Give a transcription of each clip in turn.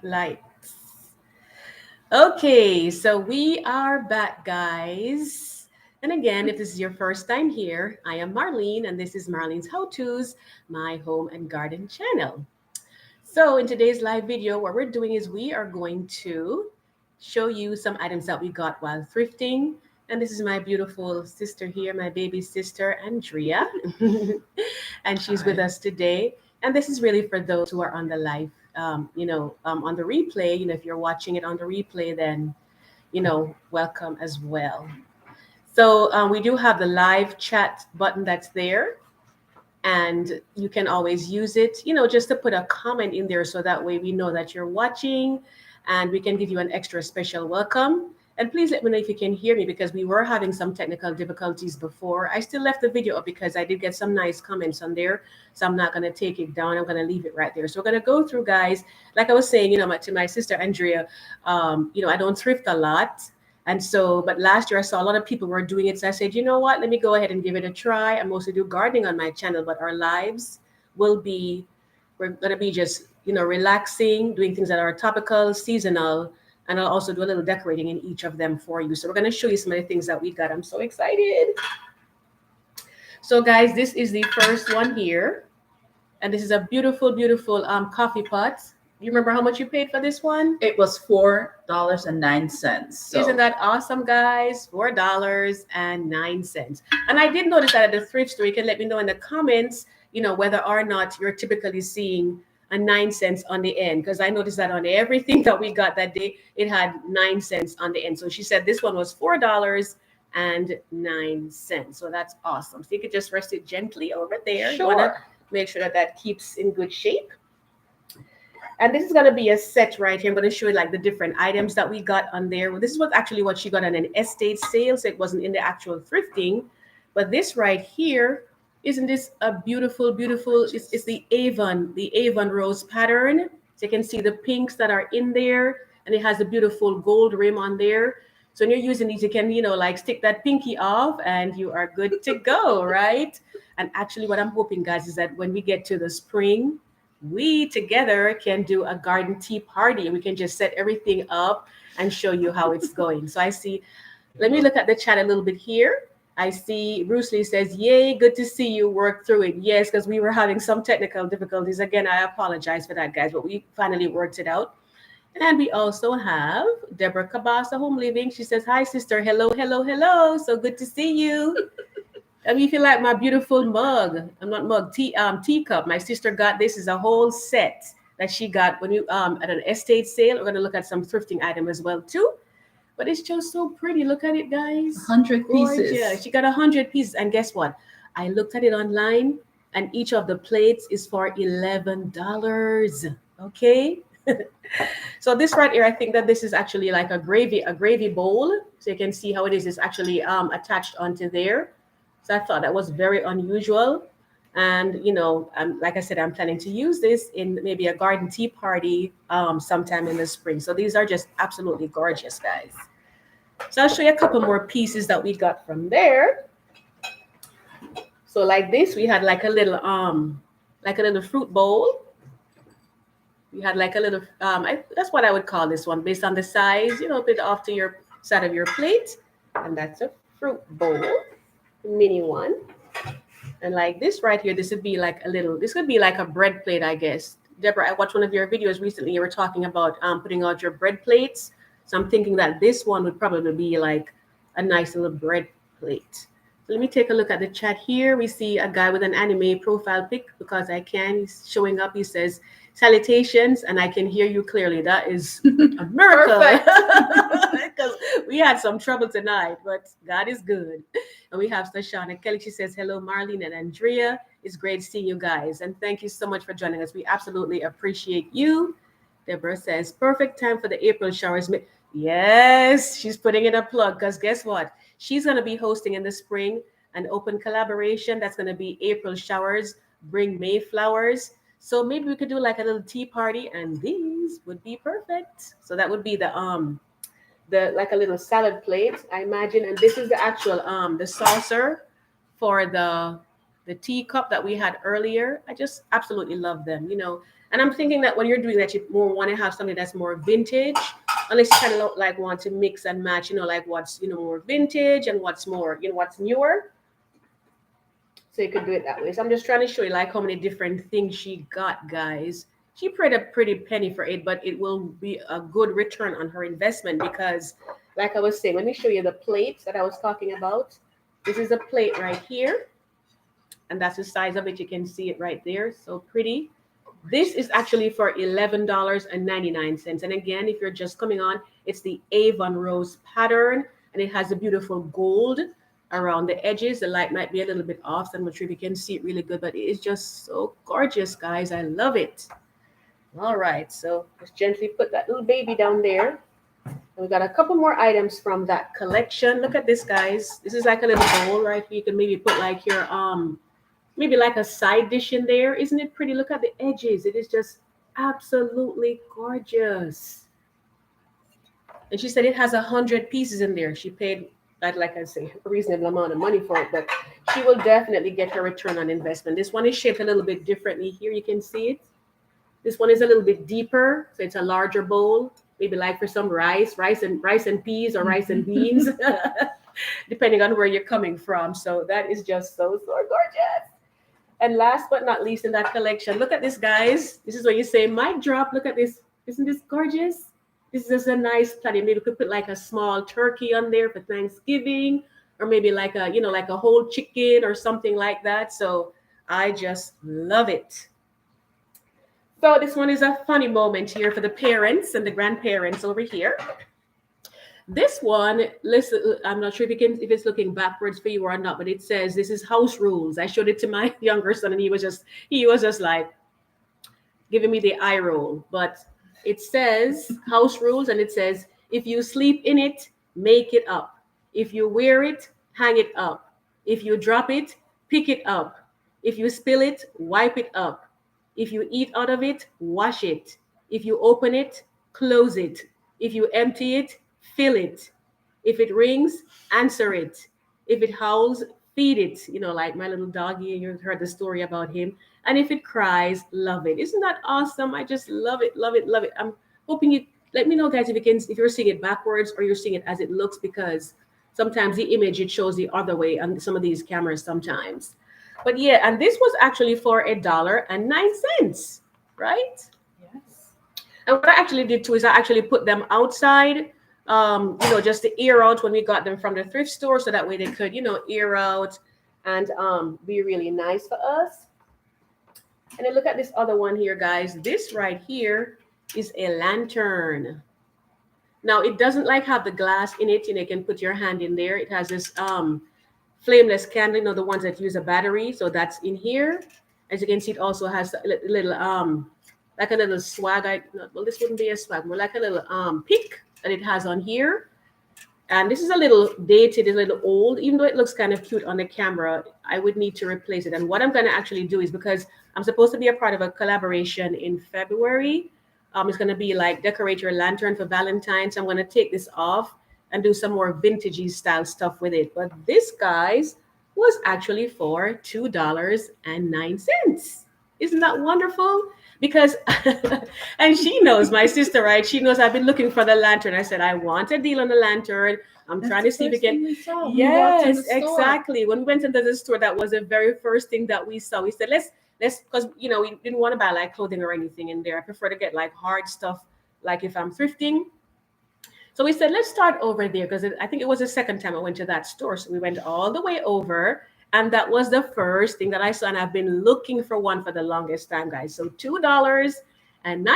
lights. Okay, so we are back, guys. And again, if this is your first time here, I am Marlene, and this is Marlene's How To's, my home and garden channel. So, in today's live video, what we're doing is we are going to show you some items that we got while thrifting. And this is my beautiful sister here, my baby sister, Andrea. And she's with Hi. us today. And this is really for those who are on the live, on the replay. If you're watching it on the replay, then, welcome as well. So we do have the live chat button that's there, and you can always use it, just to put a comment in there so that way we know that you're watching and we can give you an extra special welcome. And please let me know if you can hear me because we were having some technical difficulties before. I still left the video up because I did get some nice comments on there. So I'm not going to take it down. I'm going to leave it right there. So we're going to go through, guys. Like I was saying, to my sister Andrea, I don't thrift a lot. And so, but last year I saw a lot of people were doing it. So I said, you know what, let me go ahead and give it a try. I mostly do gardening on my channel, but our lives will be, we're going to be just, relaxing, doing things that are topical, seasonal, and I'll also do a little decorating in each of them for you. So we're going to show you some of the things that we got. I'm so excited. So guys, this is the first one here. And this is a beautiful, beautiful coffee pot. You remember how much you paid for this one? It was $4.09. Isn't that awesome, guys? $4.09. And I did notice that at the thrift store. You can let me know in the comments, whether or not you're typically seeing a 9 cents on the end. Because I noticed that on everything that we got that day, it had 9 cents on the end. So she said this one was $4.09. So that's awesome. So you could just rest it gently over there. You want to Sure. make sure that that keeps in good shape. And this is going to be a set right here. I'm going to show you like the different items that we got on there. Well, this is what she got on an estate sale. So it wasn't in the actual thrifting. But this right here, isn't this a beautiful, beautiful, it's the Avon rose pattern. So you can see the pinks that are in there. And it has a beautiful gold rim on there. So when you're using these, you can, like stick that pinky off and you are good to go, right? And actually what I'm hoping, guys, is that when we get to the spring, we together can do a garden tea party and we can just set everything up and show you how it's going. So I see, let me look at the chat a little bit here. I see Bruce Lee says, yay, good to see you work through it. Yes, because we were having some technical difficulties. Again, I apologize for that, guys, but we finally worked it out. And we also have Deborah Cabasa, Home Living. She says, hi, sister. Hello, hello, hello. So good to see you. I mean, if you like my beautiful mug, I'm not mug, teacup. My sister got this is a whole set that she got when you at an estate sale. We're gonna look at some thrifting item as well too. But it's just so pretty. Look at it, guys. 100 Yeah, pieces. she got 100 pieces. And guess what? I looked at it online, and each of the plates is for $11. Okay. So this right here, I think that this is actually like a gravy bowl. So you can see how it is. It's actually attached onto there. So I thought that was very unusual. And, like I said, I'm planning to use this in maybe a garden tea party sometime in the spring. So these are just absolutely gorgeous, guys. So I'll show you a couple more pieces that we got from there. So like this, we had like a little fruit bowl. We had like a little that's what I would call this one based on the size, a bit off to your side of your plate. And that's a fruit bowl, mini one. And like this right here, this could be like a bread plate, I guess. Deborah, I watched one of your videos recently. You were talking about putting out your bread plates. So I'm thinking that this one would probably be like a nice little bread plate. So let me take a look at the chat here. We see a guy with an anime profile pic because I can. He's showing up. He says, salutations, and I can hear you clearly. That is a miracle. Perfect. Because we had some trouble tonight, but God is good. And we have Sashana Kelly. She says, hello, Marlene and Andrea. It's great seeing you guys. And thank you so much for joining us. We absolutely appreciate you. Deborah says, perfect time for the April showers. Yes, she's putting in a plug because guess what? She's going to be hosting in the spring an open collaboration. That's going to be April showers, bring May flowers. So maybe we could do like a little tea party and these would be perfect. So that would be the like a little salad plate, I imagine. And this is the actual the saucer for the teacup that we had earlier. I just absolutely love them. And I'm thinking that when you're doing that, you more want to have something that's more vintage, unless you kind of like want to mix and match, like what's more vintage and what's more, what's newer. So you could do it that way. So I'm just trying to show you like how many different things she got, guys. She paid a pretty penny for it, but it will be a good return on her investment because, like I was saying, let me show you the plate that I was talking about. This is a plate right here, and that's the size of it. You can see it right there. So pretty. This is actually for $11.99. And again, if you're just coming on, it's the Avon Rose pattern, and it has a beautiful gold around the edges. The light might be a little bit off, so I'm not sure if you can see it really good, but it is just so gorgeous, guys. I love it. All right, so just gently put that little baby down there. And we got a couple more items from that collection. Look at this, guys. This is like a little bowl right here. You can maybe put like your maybe like a side dish in there. Isn't it pretty? Look at the edges. It is just absolutely gorgeous. And she said it has 100 pieces in there. She paid that, like I say, a reasonable amount of money for it, but she will definitely get her return on investment. This one is shaped a little bit differently. Here you can see it. This one is a little bit deeper, so it's a larger bowl. Maybe like for some rice and peas or rice and beans, depending on where you're coming from. So that is just so gorgeous. And last but not least in that collection, look at this, guys. This is what you say, mic drop. Look at this. Isn't this gorgeous? This is just a nice platter. Maybe we could put like a small turkey on there for Thanksgiving, or maybe like a, like a whole chicken or something like that. So I just love it. So this one is a funny moment here for the parents and the grandparents over here. This one, listen, I'm not sure if it's looking backwards for you or not, but it says this is house rules. I showed it to my younger son, and he was just like giving me the eye roll. But it says house rules, and it says if you sleep in it, make it up. If you wear it, hang it up. If you drop it, pick it up. If you spill it, wipe it up. If you eat out of it, wash it. If you open it, close it. If you empty it, fill it. If it rings, answer it. If it howls, feed it. Like my little doggy, you heard the story about him. And if it cries, love it. Isn't that awesome? I just love it, love it, love it. I'm hoping you let me know, guys, if you're seeing it backwards or you're seeing it as it looks, because sometimes the image it shows the other way on some of these cameras sometimes. But yeah, and this was actually for $1.09, right? Yes. And what I actually did too is I actually put them outside, just to air out when we got them from the thrift store, so that way they could, air out and be really nice for us. And then look at this other one here, guys. This right here is a lantern. Now it doesn't like have the glass in it, you can put your hand in there. It has this flameless candle, the ones that use a battery. So that's in here. As you can see, it also has a little like a little swag. Well, this wouldn't be a swag, more like a little pick that it has on here. And this is a little dated, a little old, even though it looks kind of cute on the camera. I would need to replace it. And what I'm going to actually do is, because I'm supposed to be a part of a collaboration in February, it's going to be like decorate your lantern for Valentine's. I'm going to take this off and do some more vintagey style stuff with it. But this, guys, was actually for $2.09. Isn't that wonderful? Because, and she knows, my sister, right? She knows I've been looking for the lantern. I said, I want a deal on the lantern. I'm trying to see if we can. Yes, exactly. When we went into the store, that was the very first thing that we saw. We said, let's, because, we didn't want to buy like clothing or anything in there. I prefer to get like hard stuff, like if I'm thrifting. So we said, let's start over there, because I think it was the second time I went to that store. So we went all the way over, and that was the first thing that I saw. And I've been looking for one for the longest time, guys. So $2.09. And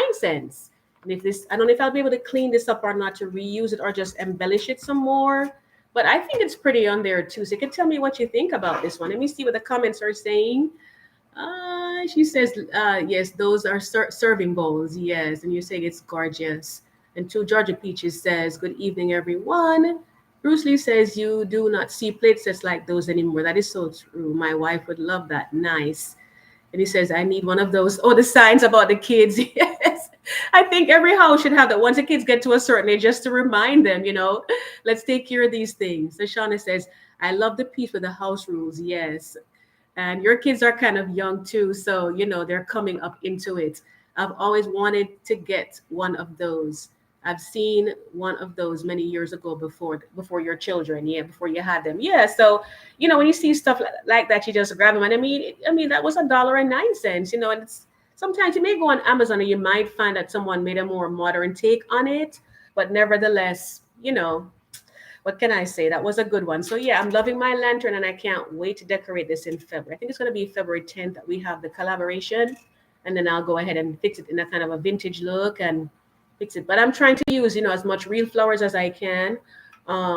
if this, I don't know if I'll be able to clean this up or not, to reuse it or just embellish it some more. But I think it's pretty on there too. So you can tell me what you think about this one. Let me see what the comments are saying. She says, yes, those are serving bowls. Yes. And you're saying it's gorgeous. And to Georgia Peaches says, good evening, everyone. Bruce Lee says, you do not see plate sets like those anymore. That is so true. My wife would love that. Nice. And he says, I need one of those. Oh, the signs about the kids. Yes. I think every house should have that. Once the kids get to a certain age, just to remind them, let's take care of these things. So Shauna says, I love the piece with the house rules. Yes. And your kids are kind of young too. So, they're coming up into it. I've always wanted to get one of those. I've seen one of those many years ago before your children, yeah, before you had them, yeah. So when you see stuff like that, you just grab them. And I mean that was $1.09. And it's sometimes you may go on Amazon and you might find that someone made a more modern take on it, but nevertheless, what can I say? That was a good one. So yeah, I'm loving my lantern and I can't wait to decorate this in February. I think it's going to be February 10th that we have the collaboration. And then I'll go ahead and fix it in a kind of a vintage look and fix it. But I'm trying to use, as much real flowers as I can,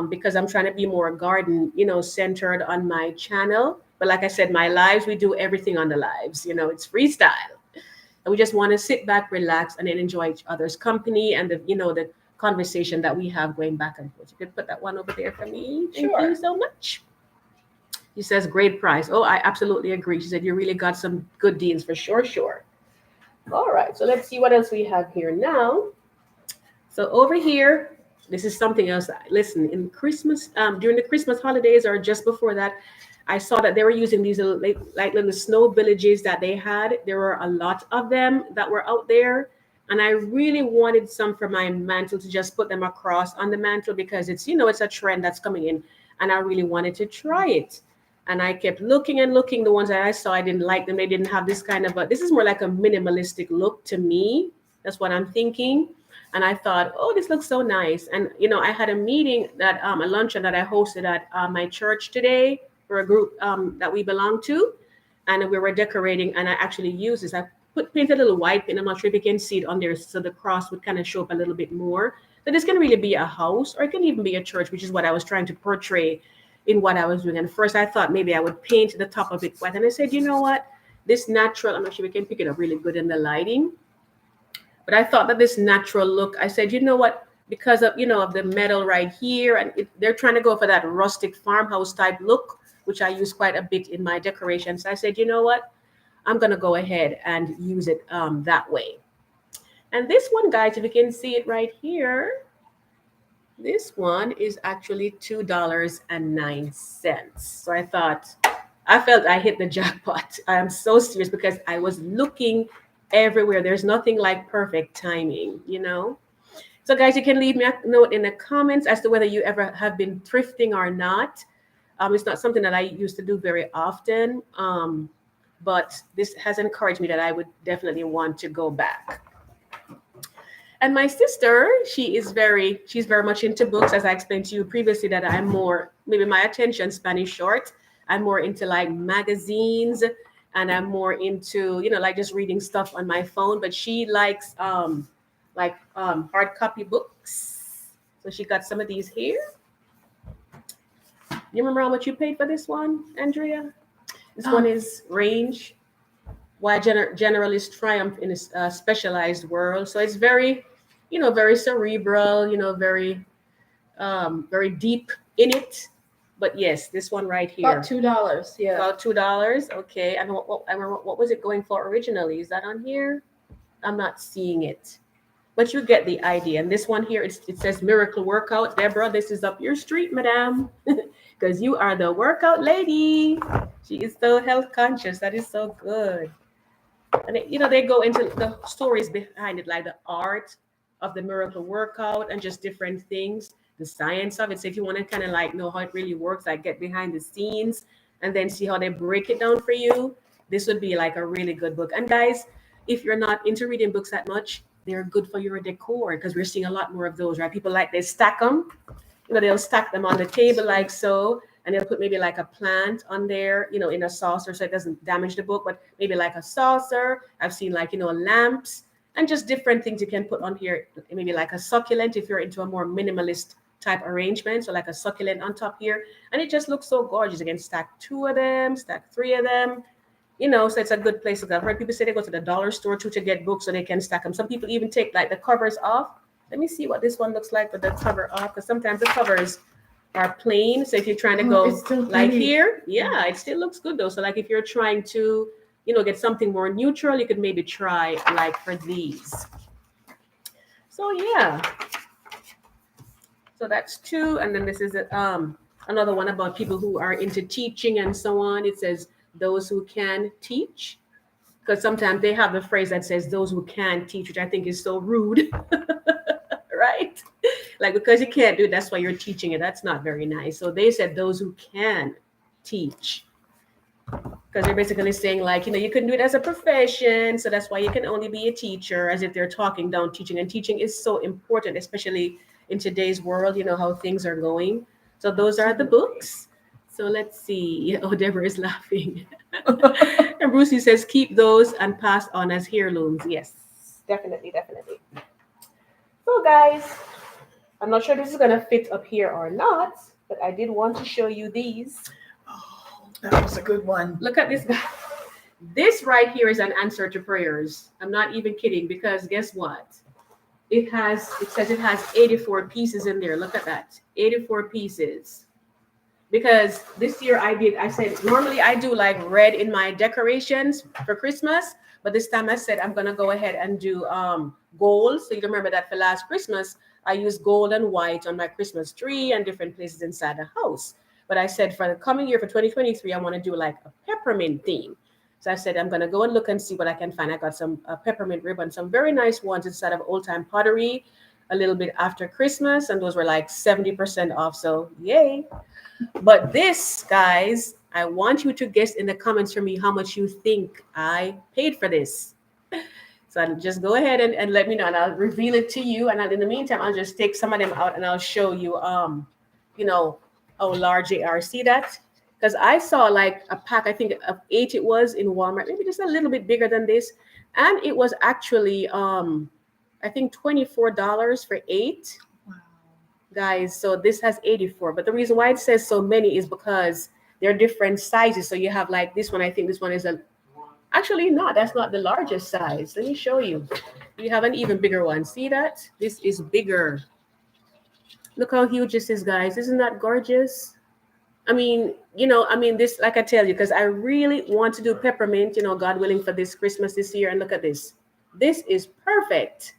because I'm trying to be more garden, centered on my channel. But like I said, my lives, we do everything on the lives. It's freestyle. And we just want to sit back, relax, and then enjoy each other's company and the conversation that we have going back and forth. You could put that one over there for me. Thank you Sure. so much. She says, great price. Oh, I absolutely agree. She said, you really got some good deals for sure, sure. All right, so let's see what else we have here now. So over here, this is something else. Listen, in Christmas, during the Christmas holidays or just before that, I saw that they were using these little, like little snow villages that they had. There were a lot of them that were out there. And I really wanted some for my mantle to just put them across on the mantle because it's a trend that's coming in. And I really wanted to try it. And I kept looking and looking. The ones that I saw, I didn't like them. They didn't have this kind of this is more like a minimalistic look to me. That's what I'm thinking. And I thought, oh, this looks so nice. And, I had a meeting a luncheon that I hosted at my church today for a group that we belong to. And we were decorating and I actually used this. I painted a little white paint. I'm not sure if you can see it on there. So the cross would kind of show up a little bit more. So this can really be a house or it can even be a church, which is what I was trying to portray in what I was doing. And first I thought maybe I would paint the top of it white. And I said, you know what? This natural, I'm not sure we can pick it up really good in the lighting. But I thought that this natural look, I said, you know what? Because of the metal right here, and they're trying to go for that rustic farmhouse type look, which I use quite a bit in my decorations. I said, you know what? I'm going to go ahead and use it that way. And this one, guys, if you can see it right here, this one is actually $2.09. So I felt I hit the jackpot. I am so serious because I was looking everywhere. There's nothing like perfect timing. So guys, you can leave me a note in the comments as to whether you ever have been thrifting or not. It's not something that I used to do very often, but this has encouraged me that I would definitely want to go back. And my sister, she's very much into books, as I explained to you previously, that I'm more, maybe my attention span is short. I'm more into like magazines and I'm more into, like just reading stuff on my phone. But she likes hard copy books. So she got some of these here. You remember how much you paid for this one, Andrea? This one is Range. Why generalists triumph in a specialized world. So it's very, very cerebral, very deep in it. But yes, this one right here. About $2. Yeah. About $2. Okay. And what was it going for originally? Is that on here? I'm not seeing it. But you get the idea. And this one here, it says Miracle Workout. Deborah, this is up your street, madam. Because you are the workout lady. She is so health conscious. That is so good. And they go into the stories behind it, like the art of the miracle workout and just different things, the science of it. So if you want to kind of like know how it really works, like get behind the scenes and then see how they break it down for you, this would be like a really good book. And guys, if you're not into reading books that much, they're good for your decor because we're seeing a lot more of those, right? People they stack them, they'll stack them on the table like so. And they'll put maybe like a plant on there, in a saucer so it doesn't damage the book, but maybe like a saucer. I've seen lamps and just different things you can put on here. Maybe like a succulent if you're into a more minimalist type arrangement. So like a succulent on top here. And it just looks so gorgeous. You can stack 2 of them, stack 3 of them. So it's a good place to go. I've heard people say they go to the dollar store too to get books so they can stack them. Some people even take the covers off. Let me see what this one looks like with the cover off, because sometimes the covers are plain. So if you're trying to go here, yeah, it still looks good though. So if you're trying to, get something more neutral, you could maybe try for these. So yeah. So that's 2. And then this is another one about people who are into teaching and so on. It says those who can teach. Because sometimes they have the phrase that says those who can teach, which I think is so rude. Right? Like because you can't do it, that's why you're teaching it. That's not very nice. So they said those who can teach. Because they're basically saying, like, you can do it as a profession, so that's why you can only be a teacher, as if they're talking down teaching. And teaching is so important, especially in today's world, how things are going. So those are the books. So let's see. Oh, Deborah is laughing. And Brucey says, keep those and pass on as heirlooms. Yes, definitely, definitely. So, guys, I'm not sure this is going to fit up here or not, but I did want to show you these. Oh, that was a good one. Look at this guy. This right here is an answer to prayers. I'm not even kidding, because guess what? It says it has 84 pieces in there. Look at that. 84 pieces. Because this year I said, normally I do like red in my decorations for Christmas, but this time I said I'm going to go ahead and do gold. So you remember that for last Christmas, I used gold and white on my Christmas tree and different places inside the house. But I said for the coming year, for 2023, I want to do like a peppermint theme. So I said, I'm going to go and look and see what I can find. I got some peppermint ribbon, some very nice ones inside of old time pottery, a little bit after Christmas. And those were like 70% off. So yay. But this, guys, I want you to guess in the comments for me how much you think I paid for this. So I'll just go ahead and let me know, and I'll reveal it to you. And in the meantime, I'll just take some of them out and I'll show you, how large they are. See that? Because I saw like a pack, I think of 8 it was in Walmart, maybe just a little bit bigger than this. And it was actually, I think $24 for 8. Wow. Guys, so this has 84. But the reason why it says so many is because they're different sizes. So you have like this one, I think this one is actually not, that's not the largest size. Let me show you. You have an even bigger one. See that? This is bigger. Look how huge this is, guys. Isn't that gorgeous? I mean, this, like I tell you, because I really want to do peppermint, God willing, for this Christmas this year. And look at this. This is perfect.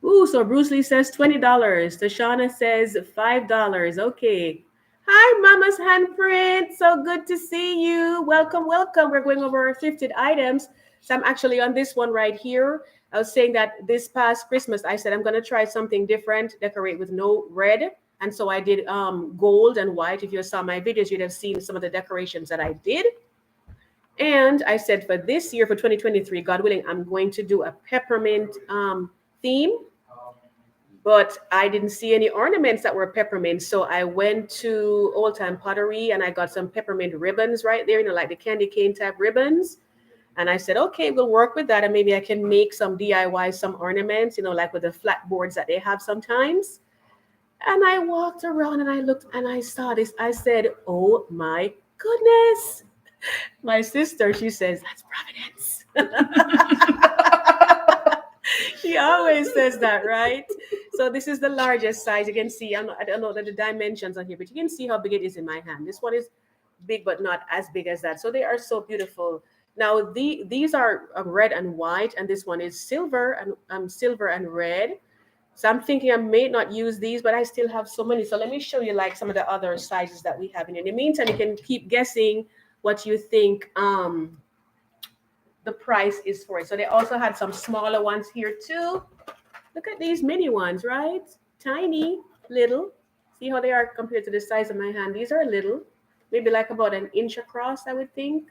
Ooh, so Bruce Lee says $20. Tashana says $5. Okay. Hi, Mama's Handprint. So good to see you. Welcome, welcome. We're going over our thrifted items. So I'm actually on this one right here. I was saying that this past Christmas, I said I'm going to try something different, decorate with no red. And so I did gold and white. If you saw my videos, you'd have seen some of the decorations that I did. And I said for this year, for 2023, God willing, I'm going to do a peppermint theme. But I didn't see any ornaments that were peppermint. So I went to Old Time Pottery and I got some peppermint ribbons right there, like the candy cane type ribbons. And I said, okay, we'll work with that. And maybe I can make some DIY, some ornaments, like with the flat boards that they have sometimes. And I walked around and I looked and I saw this. I said, oh my goodness. My sister, she says, that's Providence. She always says that, right? So this is the largest size. You can see, I don't know the dimensions on here, but you can see how big it is in my hand. This one is big, but not as big as that. So they are so beautiful. Now, these are red and white, and this one is silver and red. So I'm thinking I may not use these, but I still have so many. So let me show you like some of the other sizes that we have. And in the meantime, you can keep guessing what you think the price is for it. So they also had some smaller ones here too. Look at these mini ones, right? Tiny, little. See how they are compared to the size of my hand. These are little, maybe like about an inch across, I would think.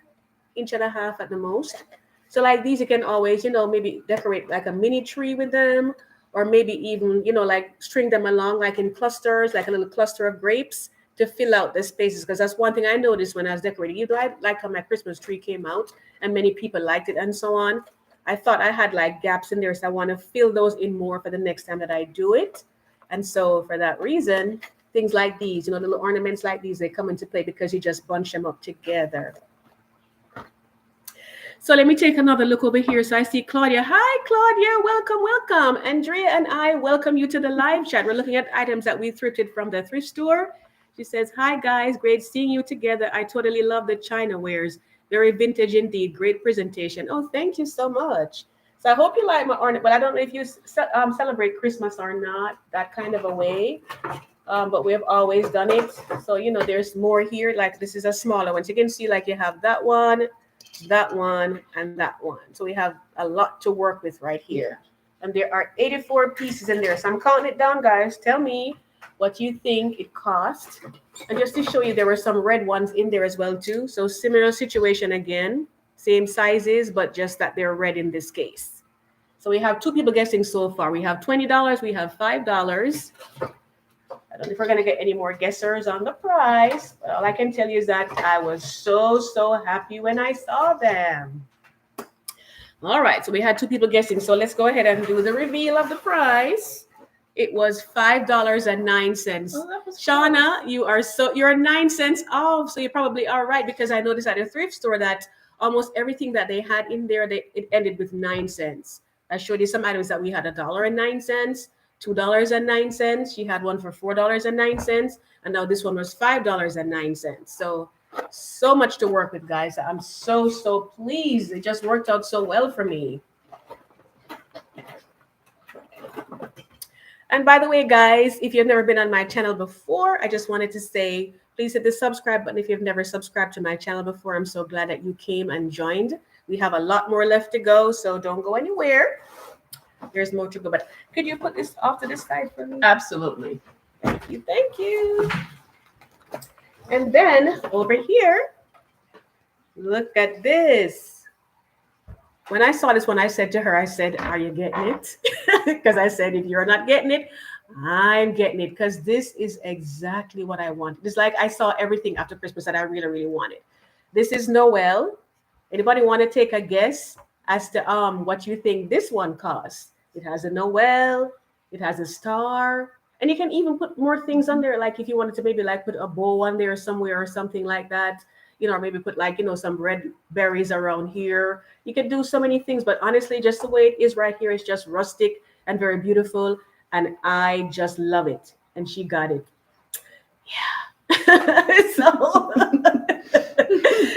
1.5 inches at the most. So like these, you can always, maybe decorate like a mini tree with them, or maybe even, like string them along like in clusters, like a little cluster of grapes to fill out the spaces. Because that's one thing I noticed when I was decorating. I like how my Christmas tree came out and many people liked it and so on. I thought I had like gaps in there. So I want to fill those in more for the next time that I do it. And so for that reason, things like these, little ornaments like these, they come into play because you just bunch them up together. So let me take another look over here. So I see Claudia. Hi, Claudia. Welcome, welcome. Andrea and I welcome you to the live chat. We're looking at items that we thrifted from the thrift store. She says, hi, guys. Great seeing you together. I totally love the China wares. Very vintage indeed. Great presentation. Oh, thank you so much. So I hope you like my ornament. But I don't know if you celebrate Christmas or not, that kind of a way. But we have always done it. So, there's more here. Like this is a smaller one. So you can see like you have that one. that one, and that one. So we have a lot to work with right here. And there are 84 pieces in there. So I'm counting it down, guys. Tell me what you think it cost. And just to show you, there were some red ones in there as well too. So similar situation again, same sizes, but just that they're red in this case. So we have two people guessing so far. We have $20, we have $5. I don't know if we're gonna get any more guessers on the price, but all I can tell you is that I was so happy when I saw them. All right, so we had two people guessing. So let's go ahead and do the reveal of the price. It was $5.09. Oh, that was Shauna, you're 9 cents off. So you probably are right, because I noticed at a thrift store that almost everything that they had in there, it ended with 9 cents. I showed you some items that we had $1.09, $2.09. She had one for $4.09, and now this one was $5.09. So much to work with, guys. I'm so pleased. It just worked out so well for me. And by the way, guys, if you've never been on my channel before, I just wanted to say, please hit the subscribe button if you've never subscribed to my channel before. I'm so glad that you came and joined. We have a lot more left to go, so don't go anywhere. There's more to go, but could you put this off to the side for me? Absolutely. Thank you, thank you. And then over here, look at this. When I saw this one, I said to her, I said, are you getting it? Because I said, if you're not getting it, I'm getting it, because this is exactly what I want. It's like I saw everything after Christmas that I really wanted. This is Noel. Anybody want to take a guess as to what you think this one costs? It has a Noel, it has a star, and you can even put more things on there. Like if you wanted to maybe like put a bow on there somewhere or something like that, or maybe put like, some red berries around here. You can do so many things, but honestly, just the way it is right here is just rustic and very beautiful. And I just love it. And she got it. Yeah. So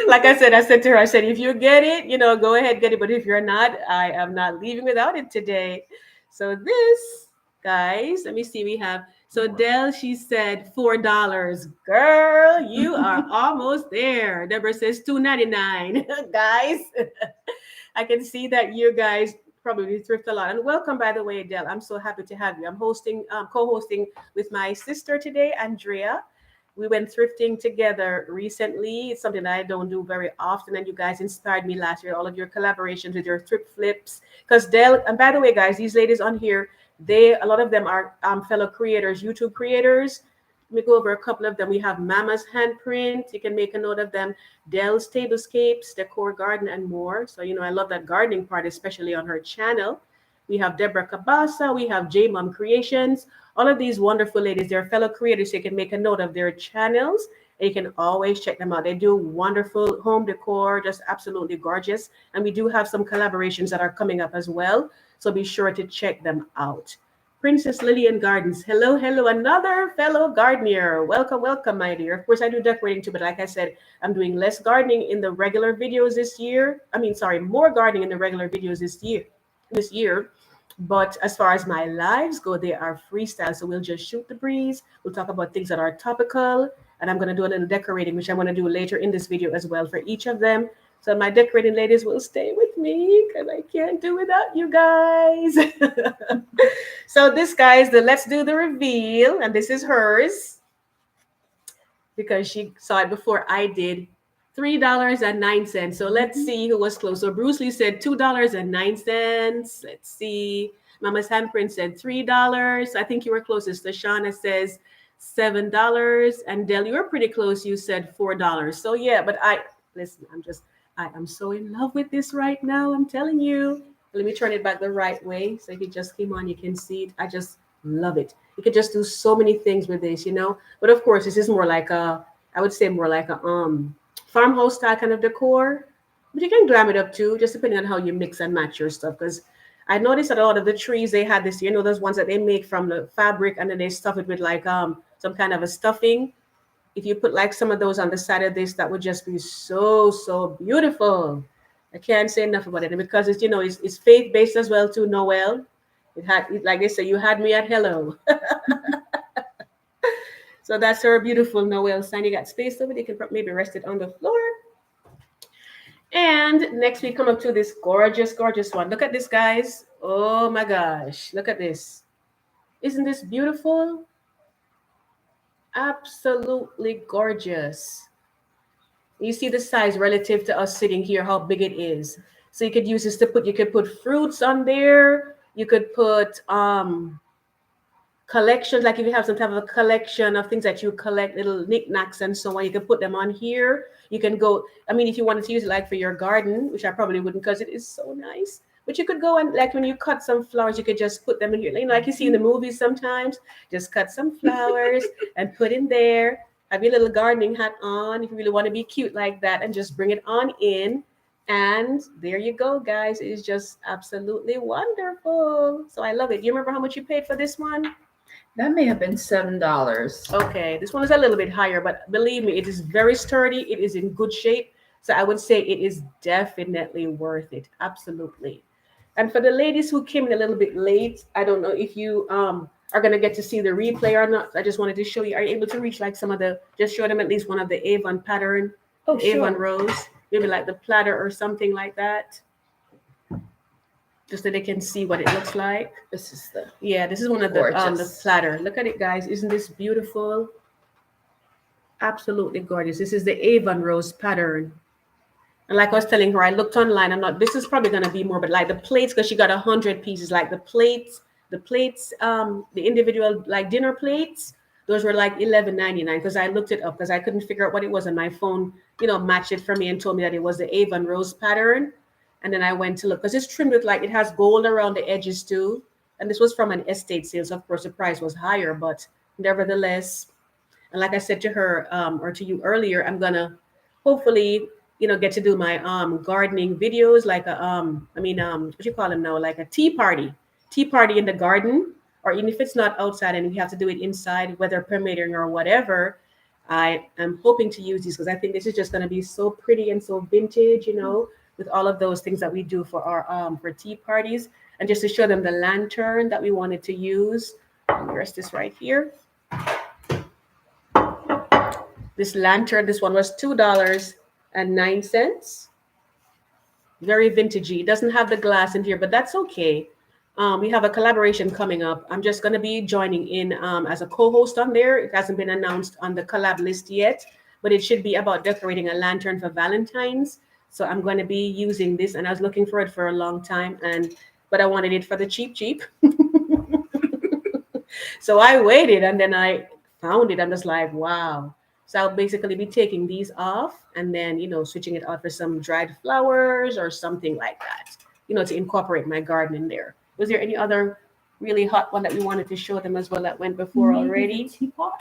like I said to her, I said, if you get it, go ahead, get it. But if you're not, I am not leaving without it today. So this, guys, let me see. We have, so Dell, she said $4. Girl, you are almost there. Deborah says $2.99. Guys, I can see that you guys probably thrift a lot. And welcome, by the way, Dell. I'm so happy to have you. I'm co-hosting with my sister today, Andrea. We went thrifting together recently. It's something that I don't do very often, and you guys inspired me last year. All of your collaborations with your thrift flips, because Dell. And by the way, guys, these ladies on here, a lot of them are fellow creators, YouTube creators. Let me go over a couple of them. We have Mama's Handprint. You can make a note of them. Dell's Tablescapes, Decor Garden, and more. So I love that gardening part, especially on her channel. We have Deborah Cabasa. We have J Mom Creations. All of these wonderful ladies, they're fellow creators. So you can make a note of their channels, and you can always check them out. They do wonderful home decor, just absolutely gorgeous. And we do have some collaborations that are coming up as well. So be sure to check them out. Princess Lillian Gardens. Hello, another fellow gardener. Welcome, my dear. Of course, I do decorating too, but like I said, I'm doing less gardening in the regular videos this year. More gardening in the regular videos this year. But as far as my lives go, they are freestyle. So we'll just shoot the breeze. We'll talk about things that are topical. And I'm going to do a little decorating, which I'm going to do later in this video as well for each of them. So my decorating ladies will stay with me because I can't do without you guys. So this, guys, let's do the reveal. And this is hers because she saw it before I did. $3.09. So let's see who was close. So Bruce Lee said $2.09. Let's see. Mama's Handprint said $3. I think you were closest. Lashana says $7. And Dell, you were pretty close. You said $4. So yeah, but listen, I am so in love with this right now. I'm telling you. Let me turn it back the right way. So if it just came on, you can see it. I just love it. You could just do so many things with this, But of course, this is more like I would say more like a farmhouse style kind of decor, but you can glam it up too, just depending on how you mix and match your stuff. Because I noticed that a lot of the trees they had this, those ones that they make from the fabric and then they stuff it with like some kind of a stuffing. If you put like some of those on the side of this, that would just be so beautiful. I can't say enough about it. And because it's faith based as well too. Noel, like they say, you had me at hello. So that's her beautiful Noel sign. You got space over it. You can maybe rest it on the floor. And next we come up to this gorgeous, gorgeous one. Look at this, guys. Oh my gosh. Look at this. Isn't this beautiful? Absolutely gorgeous. You see the size relative to us sitting here, how big it is. So you could use this to put, you could put fruits on there. You could put collections, like if you have some type of a collection of things that you collect, little knickknacks and so on, you can put them on here. You can go, I mean, if you wanted to use it like for your garden, which I probably wouldn't because it is so nice, but you could go and like when you cut some flowers, you could just put them in here, you know, like you see in the movies sometimes. Just cut some flowers and put in there. Have your little gardening hat on if you really want to be cute like that, and just bring it on in. And there you go, guys. It is just absolutely wonderful. So I love it. Do you remember how much you paid for this one? That may have been $7. Okay, this one is a little bit higher, but believe me, it is very sturdy. It is in good shape. So I would say it is definitely worth it. Absolutely. And for the ladies who came in a little bit late, I don't know if you are gonna get to see the replay or not. I just wanted to show you. Are you able to reach like some of the? Just show them at least one of the Avon pattern, Oh, Avon sure. rose, maybe like the platter or something like that, just so they can see what it looks like. This is the Yeah, this is one of the gorgeous. platter. Look at it, guys. Isn't this beautiful? Absolutely gorgeous. This is the Avon rose pattern. And like I was telling her, I looked online. I'm not. This is probably gonna be more, but like the plates, because she got 100 pieces. Like the plates, the individual like dinner plates. Those were like 11.99 because I looked it up because I couldn't figure out what it was, and my phone, matched it for me and told me that it was the Avon rose pattern. And then I went to look because it's trimmed with like it has gold around the edges too. And this was from an estate sale, so of course the price was higher, but nevertheless, and like I said to her or to you earlier, I'm gonna hopefully get to do my gardening videos like a what you call them now, like a tea party in the garden, or even if it's not outside and we have to do it inside, weather permitting or whatever. I am hoping to use these because I think this is just going to be so pretty and so vintage, with all of those things that we do for our for tea parties, and just to show them the lantern that we wanted to use. Where's this right here? This lantern, this one was $2.09. Very vintagey. It doesn't have the glass in here, but that's okay. We have a collaboration coming up. I'm just going to be joining in as a co-host on there. It hasn't been announced on the collab list yet, but it should be about decorating a lantern for Valentine's. So I'm going to be using this, and I was looking for it for a long time, but I wanted it for the cheap, cheap. So I waited, and then I found it. I'm just like, wow. So I'll basically be taking these off and then, switching it out for some dried flowers or something like that, to incorporate my garden in there. Was there any other really hot one that we wanted to show them as well that went before Maybe the already? teapot.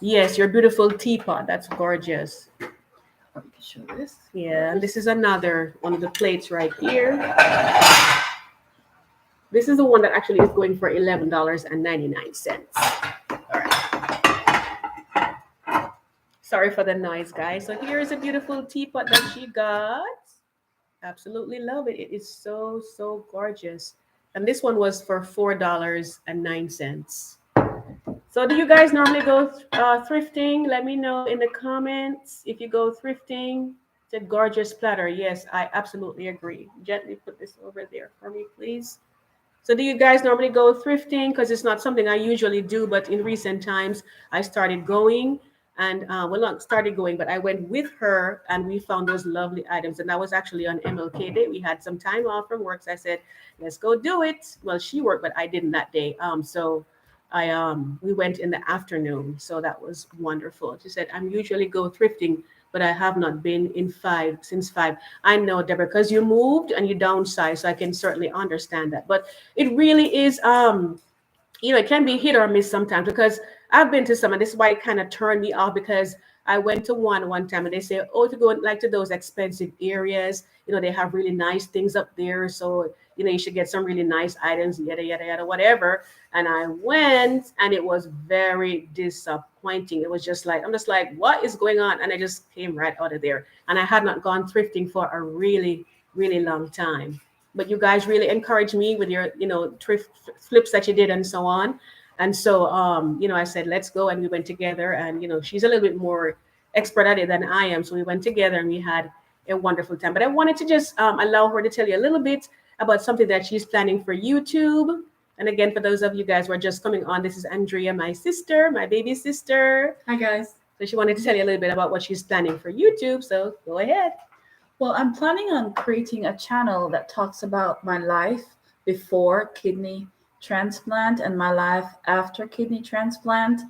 Yes, your beautiful teapot. That's gorgeous. Oh, you can show this. Yeah, and this is another one of the plates right here. This is the one that actually is going for $11.99. All right. Sorry for the noise, guys. So here is a beautiful teapot that she got. Absolutely love it. It is so, so gorgeous. And this one was for $4.09. So do you guys normally go thrifting? Let me know in the comments if you go thrifting. It's a gorgeous platter. Yes, I absolutely agree. Gently put this over there for me, please. So do you guys normally go thrifting? Because it's not something I usually do, but in recent times I started going, and well, not started going, but I went with her and we found those lovely items. And that was actually on MLK Day. We had some time off from work, so I said, let's go do it. Well, she worked, but I didn't that day. So we went in the afternoon, so that was wonderful. She said, I'm usually go thrifting, but I have not been since 5. I know, Deborah, because you moved and you downsized, so I can certainly understand that. But it really is, it can be hit or miss sometimes, because I've been to some, and this is why it kind of turned me off, because I went to one time and they say, oh, to go like to those expensive areas, they have really nice things up there. So, you should get some really nice items, yada, yada, yada, whatever. And I went and it was very disappointing. It was just like, I'm just like, what is going on? And I just came right out of there. And I had not gone thrifting for a really, really long time. But you guys really encouraged me with your, thrift flips that you did and so on. And so, I said, let's go. And we went together. And, she's a little bit more expert at it than I am. So we went together and we had a wonderful time. But I wanted to just allow her to tell you a little bit about something that she's planning for YouTube. And again, for those of you guys who are just coming on, this is Andrea, my sister, my baby sister. Hi, guys. So she wanted to tell you a little bit about what she's planning for YouTube. So go ahead. Well, I'm planning on creating a channel that talks about my life before kidney transplant and my life after kidney transplant.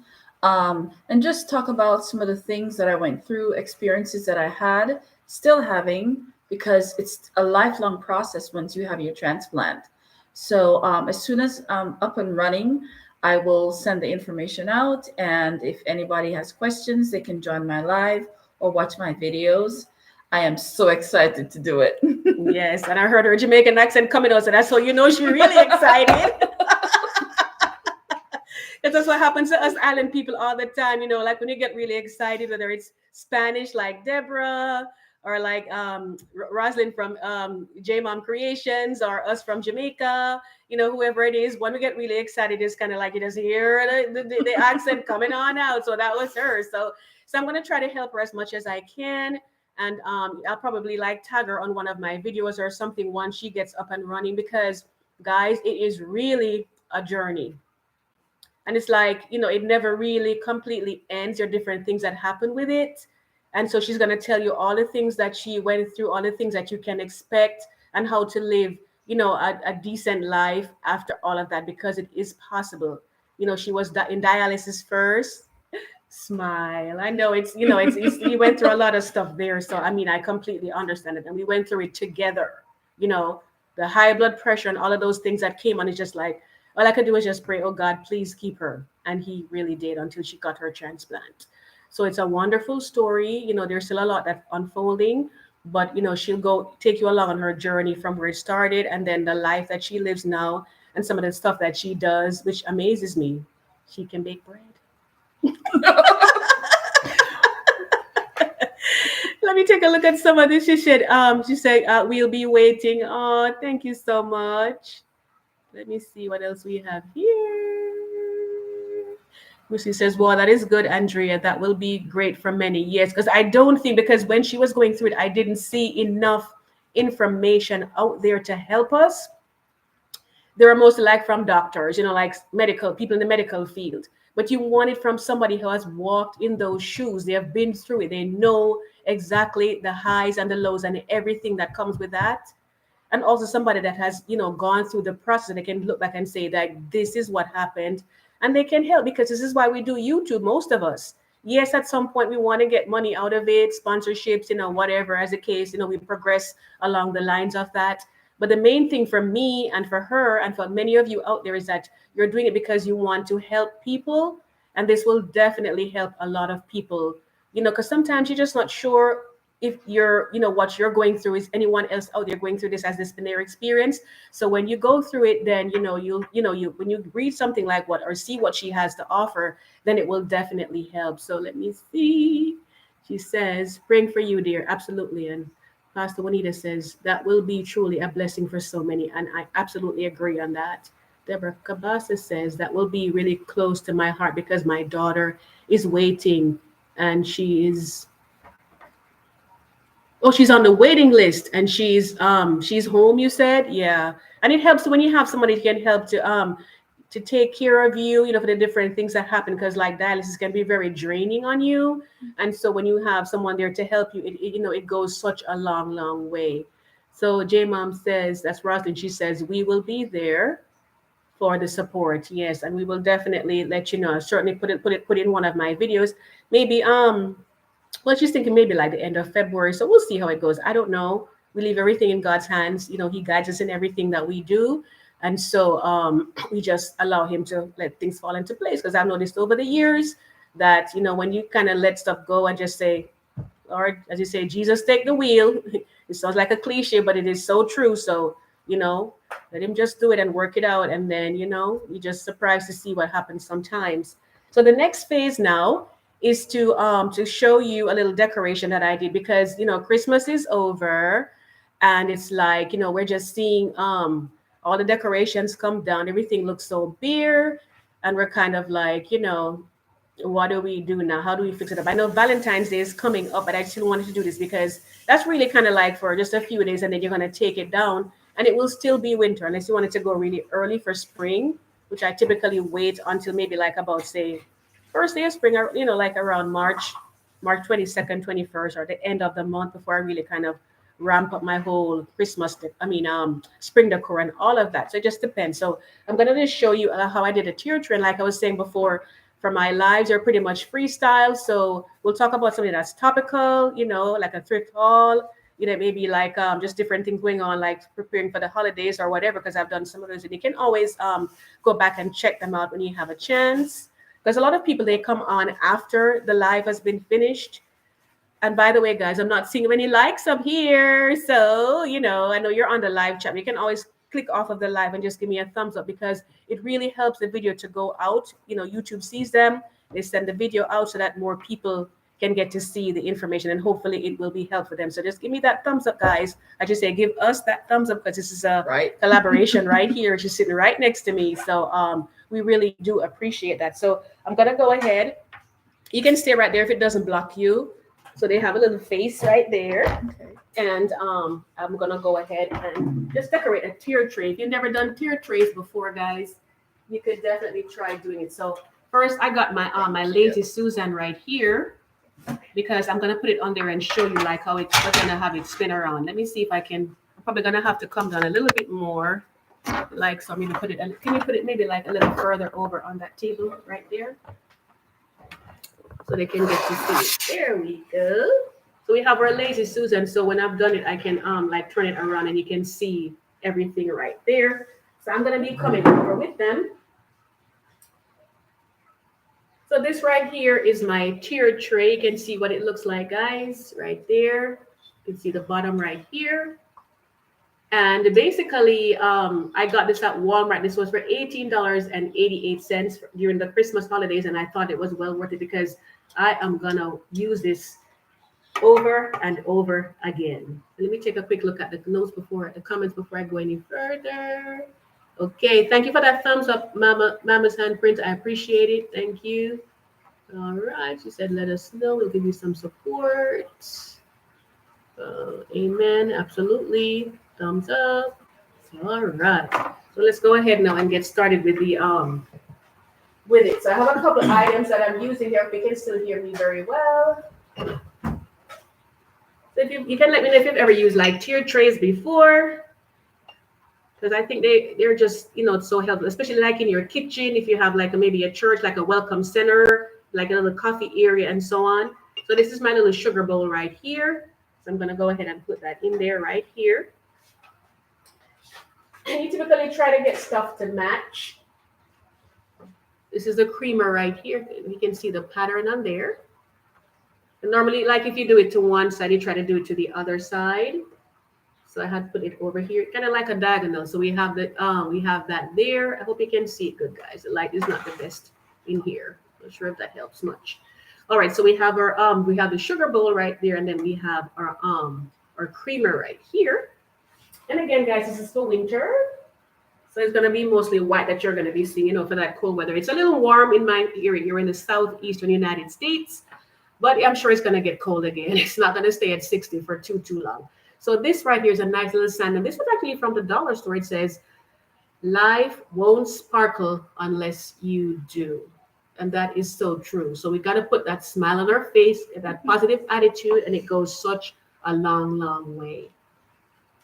And just talk about some of the things that I went through, experiences that I had, still having, because it's a lifelong process once you have your transplant. So as soon as I'm up and running, I will send the information out. And if anybody has questions, they can join my live or watch my videos. I am so excited to do it. Yes, and I heard her Jamaican accent coming out, so that's how you know she's really excited. Because that's what happens to us island people all the time, like when you get really excited, whether it's Spanish like Deborah or like Rosalind from J Mom Creations or us from Jamaica, whoever it is, when we get really excited, it's kind of like you just hear the accent coming on out. So that was her. So I'm going to try to help her as much as I can. And I'll probably like tag her on one of my videos or something once she gets up and running, because guys, it is really a journey. And it's like, it never really completely ends. There are different things that happen with it. And so she's going to tell you all the things that she went through, all the things that you can expect, and how to live, a decent life after all of that, because it is possible. She was in dialysis first. Smile. I know it's you went through a lot of stuff there. So, I mean, I completely understand it. And we went through it together, the high blood pressure and all of those things that came on. It's just like, all I could do was just pray, oh God, please keep her. And he really did, until she got her transplant. So it's a wonderful story. There's still a lot that's unfolding, but she'll go take you along on her journey from where it started, and then the life that she lives now, and some of the stuff that she does, which amazes me. She can bake bread. Let me take a look at some of this. She said, we'll be waiting. Oh, thank you so much. Let me see what else we have here. Lucy says, well, that is good, Andrea. That will be great for many. Yes, because I don't think, because when she was going through it, I didn't see enough information out there to help us. They're mostly like from doctors, like medical people in the medical field. But you want it from somebody who has walked in those shoes. They have been through it. They know exactly the highs and the lows and everything that comes with that. And also somebody that has, gone through the process. They can look back and say that this is what happened, and they can help, because this is why we do YouTube, most of us. Yes, at some point we want to get money out of it, sponsorships, whatever as the case, we progress along the lines of that. But the main thing for me and for her and for many of you out there is that you're doing it because you want to help people. And this will definitely help a lot of people, because sometimes you're just not sure if what you're going through, is anyone else out there going through this as this in their experience. So when you go through it, then when you read something like what, or see what she has to offer, then it will definitely help. So let me see. She says, praying for you, dear. Absolutely. And Pastor Juanita says that will be truly a blessing for so many, and I absolutely agree on that. Deborah Cabasa says that will be really close to my heart, because my daughter is waiting, and she's on the waiting list, and she's home, you said. Yeah. And it helps when you have somebody who can help to take care of you, for the different things that happen, because like dialysis can be very draining on you. And so when you have someone there to help you, it goes such a long, long way. So J Mom says, that's Rosalind, she says, we will be there for the support. Yes, and we will definitely let you know. Certainly put in one of my videos. Maybe well, she's thinking maybe like the end of February. So we'll see how it goes. I don't know. We leave everything in God's hands. He guides us in everything that we do. And so we just allow him to let things fall into place. Because I've noticed over the years that, when you kind of let stuff go and just say, Lord, as you say, Jesus, take the wheel. It sounds like a cliche, but it is so true. So, let him just do it and work it out. And then, you're just surprised to see what happens sometimes. So the next phase now is to show you a little decoration that I did, because Christmas is over, and it's like we're just seeing all the decorations come down. Everything looks so bare, and we're kind of like what do we do now? How do we fix it up? I know Valentine's Day is coming up, but I still wanted to do this because that's really kind of like for just a few days and then you're going to take it down and it will still be winter unless you wanted to go really early for spring, which I typically wait until maybe like about, say, first day of spring, or, like around March 22nd, 21st, or the end of the month before I really kind of ramp up my whole spring decor and all of that. So it just depends. So I'm going to just show you how I did a tier trend. Like I was saying before, for my lives are pretty much freestyle. So we'll talk about something that's topical, like a thrift haul, maybe like just different things going on, like preparing for the holidays or whatever, because I've done some of those. And you can always go back and check them out when you have a chance. Because a lot of people, they come on after the live has been finished. And by the way, guys, I'm not seeing any likes up here. So, I know you're on the live chat. You can always click off of the live and just give me a thumbs up because it really helps the video to go out. YouTube sees them. They send the video out so that more people can get to see the information and hopefully it will be helpful for them. So just give me that thumbs up, guys. I just say give us that thumbs up because this is a collaboration right here. She's sitting right next to me. So we really do appreciate that. So I'm going to go ahead. You can stay right there if it doesn't block you. So they have a little face right there. Okay. And I'm gonna go ahead and just decorate a tier tray. If you've never done tier trays before, guys, you could definitely try doing it. So first, I got my Lazy Susan right here because I'm gonna put it on there and show you like how we're gonna have it spin around. Let me see if I can. I'm probably gonna have to come down a little bit more, like so. I'm gonna put it. Can you put it maybe like a little further over on that table right there? So they can get to see it. There we go. So we have our Lazy Susan. So when I've done it, I can like turn it around and you can see everything right there. So I'm gonna be coming over with them. So this right here is my tier tray. You can see what it looks like, guys, right there. You can see the bottom right here. And basically, I got this at Walmart. This was for $18.88 during the Christmas holidays, and I thought it was well worth it because I am gonna use this over and over again. Let me take a quick look at the comments before I go any further. Okay, thank you for that thumbs up, Mama's handprint. I appreciate it. Thank you. All right, she said, let us know. We'll give you some support. Amen. Absolutely. Thumbs up. All right. So let's go ahead now and get started with the with it. So I have a couple of items that I'm using here. If you can still hear me very well. So if you can let me know if you've ever used like tier trays before. Because I think they're just, it's so helpful, especially like in your kitchen, if you have like maybe a church, like a welcome center, like a little coffee area and so on. So this is my little sugar bowl right here. So I'm going to go ahead and put that in there right here. And you typically try to get stuff to match. This is a creamer right here. You can see the pattern on there. And normally, like if you do it to one side, you try to do it to the other side. So I had to put it over here, kind of like a diagonal. So we have that there. I hope you can see it good, guys. The light is not the best in here. Not sure if that helps much. All right, so we have the sugar bowl right there, and then we have our creamer right here. And again, guys, this is for winter. So it's gonna be mostly white that you're gonna be seeing, for that cold weather. It's a little warm in my area. You're in the southeastern United States, but I'm sure it's gonna get cold again. It's not gonna stay at 60 for too long. So this right here is a nice little sign, and this was actually from the dollar store. It says, "Life won't sparkle unless you do." And that is so true. So we got to put that smile on our face, that positive attitude, and it goes such a long, long way.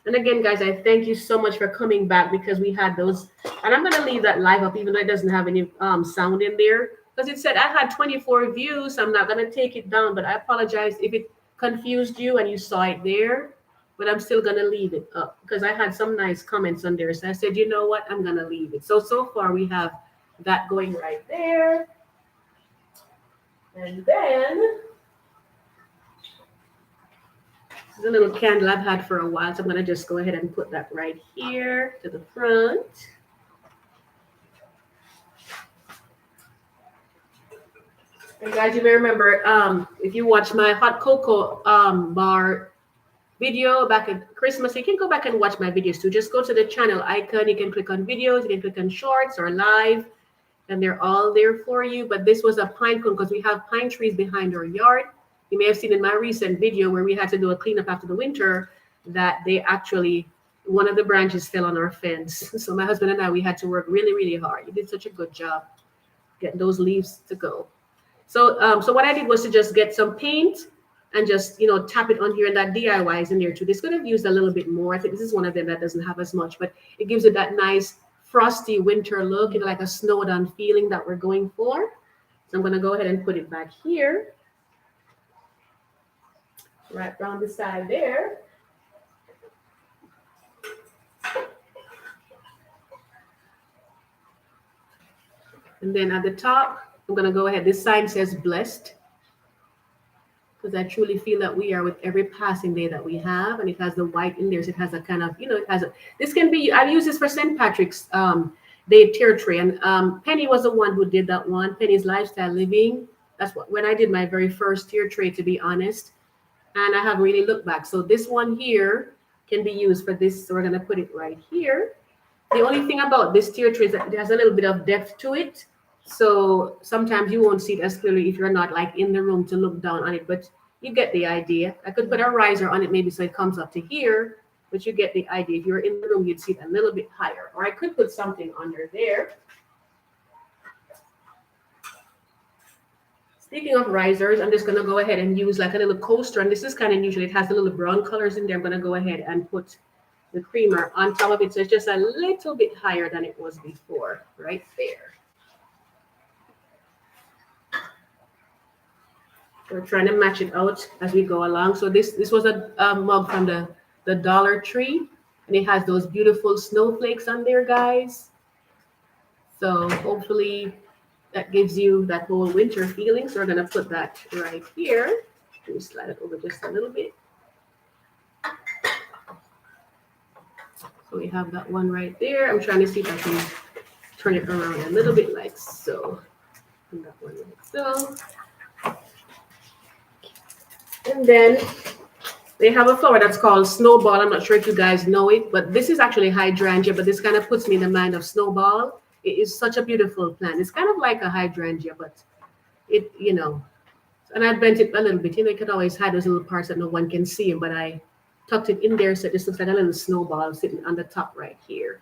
And again, guys, I thank you so much for coming back because we had those. And I'm going to leave that live up, even though it doesn't have any sound in there. Because it said I had 24 views. I'm not going to take it down, but I apologize if it confused you and you saw it there. But I'm still going to leave it up because I had some nice comments on there. So I said, you know what? I'm going to leave it. So far we have that going right there. And then this is a little candle I've had for a while. So I'm going to just go ahead and put that right here to the front. And guys, you may remember if you watch my hot cocoa bar video back at Christmas, you can go back and watch my videos too. Just go to the channel icon. You can click on videos. You can click on shorts or live. and they're all there for you. But this was a pine cone because we have pine trees behind our yard. You may have seen in my recent video where we had to do a cleanup after the winter that they actually, one of the branches fell on our fence. So my husband and I, we had to work really, really hard. You did such a good job getting those leaves to go. So what I did was to just get some paint and just, tap it on here, and that DIY is in there too. This could have used a little bit more. I think this is one of them that doesn't have as much, but it gives it that nice frosty winter look, like a snowed on feeling that we're going for. So I'm going to go ahead and put it back here, right around the side there. And then at the top, I'm going to go ahead. This sign says blessed, because I truly feel that we are with every passing day that we have. And it has the white in there. So it has a kind of, it has a, this can be, I've used this for St. Patrick's Day tier tray. And Penny was the one who did that one, Penny's Lifestyle Living. That's when I did my very first tier tray, to be honest. And I haven't really looked back. So this one here can be used for this. So we're going to put it right here. The only thing about this tier tray is that it has a little bit of depth to it. So sometimes you won't see it as clearly if you're not like in the room to look down on it, but you get the idea. I could put a riser on it maybe so it comes up to here, but you get the idea. If you're in the room, you'd see it a little bit higher. Or I could put something under there. Speaking of risers, I'm just going to go ahead and use like a little coaster. And this is kind of unusual. It has the little brown colors in there. I'm going to go ahead and put the creamer on top of it. So it's just a little bit higher than it was before, right there. We're trying to match it out as we go along. So this was a mug from the Dollar Tree, and it has those beautiful snowflakes on there, guys. So hopefully that gives you that whole winter feeling. So we're going to put that right here. Let me slide it over just a little bit. So we have that one right there. I'm trying to see if I can turn it around a little bit like so. And that one like so. And then they have a flower that's called Snowball. I'm not sure if you guys know it, but this is actually hydrangea, but this kind of puts me in the mind of Snowball. It is such a beautiful plant. It's kind of like a hydrangea, but it, and I bent it a little bit. You can always hide those little parts that no one can see, but I tucked it in there so it just looks like a little snowball sitting on the top right here.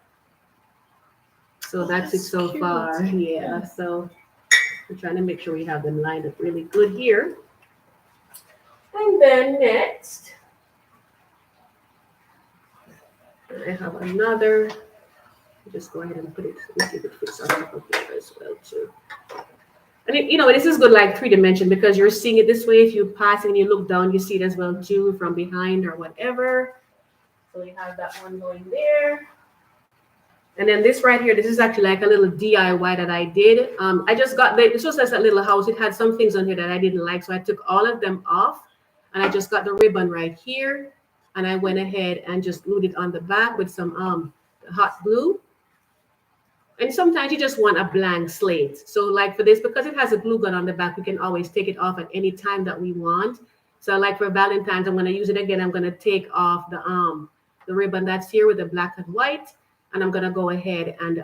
So that's it so cute. Far. Yeah, so I'm trying to make sure we have them lined up really good here. And then next, I have another. Just go ahead and put it. Let's see if it fits on top of here as well too. And this is good like 3D because you're seeing it this way. If you pass and you look down, you see it as well too from behind or whatever. So we have that one going there. And then this right here, this is actually like a little DIY that I did. I just got this was just a little house. It had some things on here that I didn't like, so I took all of them off. And I just got the ribbon right here, and I went ahead and just glued it on the back with some hot glue. And sometimes you just want a blank slate. So like for this, because it has a glue gun on the back, we can always take it off at any time that we want. So like for Valentine's, I'm going to use it again. I'm going to take off the ribbon that's here with the black and white, and I'm going to go ahead and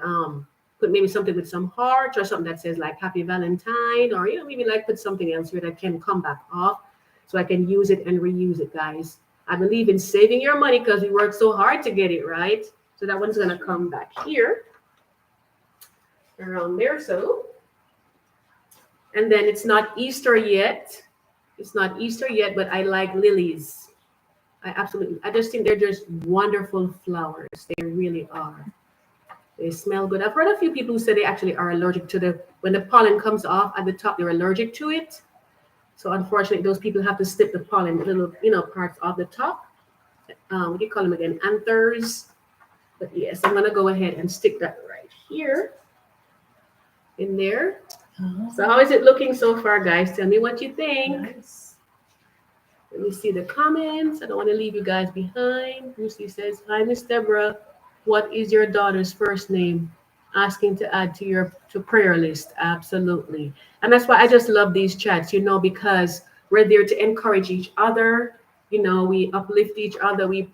put maybe something with some hearts or something that says like Happy Valentine, or maybe like put something else here that can come back off. So I can use it and reuse it, guys. I believe in saving your money because we work so hard to get it right. So that one's going to come back here around there. So, and then it's not Easter yet. It's not Easter yet, but I like lilies. I just think they're just wonderful flowers. They really are. They smell good. I've heard a few people who say they actually are allergic to when the pollen comes off at the top, they're allergic to it. So unfortunately, those people have to snip the pollen, the little, parts off the top. What do you call them again? Anthers. But yes, I'm gonna go ahead and stick that right here in there. So how is it looking so far, guys? Tell me what you think. Nice. Let me see the comments. I don't want to leave you guys behind. Lucy says, "Hi, Miss Deborah. What is your daughter's first name?" Asking to add to your prayer list. Absolutely. And that's why I just love these chats, because we're there to encourage each other. We uplift each other. We,